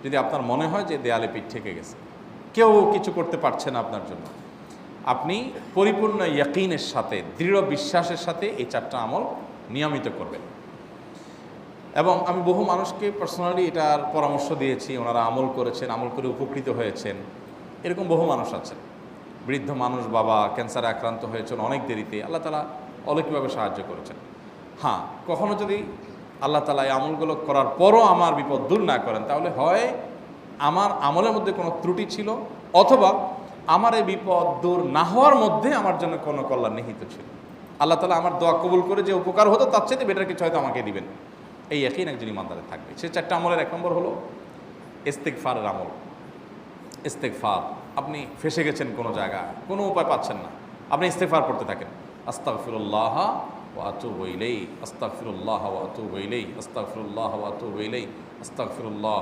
যদি আপনার মনে হয় যে দেয়ালে পিঠ ঠেকে গেছে, কেউ কিছু করতে পারছে না আপনার জন্য, আপনি পরিপূর্ণ ইয়াকিনের সাথে, দৃঢ় বিশ্বাসের সাথে এই 4টা আমল নিয়মিত করবেন। এবং আমি বহু মানুষকে পার্সোনালি এটার পরামর্শ দিয়েছি, ওনারা আমল করেছেন, আমল করে উপকৃত হয়েছেন। এরকম বহু মানুষ আছেন, বৃদ্ধ মানুষ, বাবা ক্যান্সারে আক্রান্ত হয়েছেন অনেক দেরিতে, আল্লাহ তাআলা অলৌকিকভাবে সাহায্য করেছেন। হ্যাঁ, কখনো যদি আল্লাহ তাআলা এই আমলগুলো করার পরও আমার বিপদ দূর না করেন, তাহলে হয় আমার আমলের মধ্যে কোনো ত্রুটি ছিল, অথবা আমার এই বিপদ দূর না হওয়ার মধ্যে আমার জন্য কোনো কল্যাণ নিহিত ছিল। আল্লাহ তাআলা আমার দোয়া কবুল করে যে উপকার হতো তার চাইতে বেটার কিছু হয়তো আমাকে দিবেন, এই ইয়াকিন একজন ইমানদারের থাকবে। সে 4টা আমলের 1 নম্বর হলো ইস্তেগফারের আমল। ইস্তেগফার, আপনি ফেসে গেছেন কোনো জায়গায়, কোনো উপায় পাচ্ছেন না, আপনি ইস্তেগফার করতে থাকেন। আস্তাগফিরুল্লাহ ওয়া আতুবু ইলাইহি, আস্তাগফিরুল্লাহ ওয়া আতুবু ইলাইহি, আস্তাগফিরুল্লাহ ওয়া আতুবু ইলাইহি, আস্তাগফিরুল্লাহ,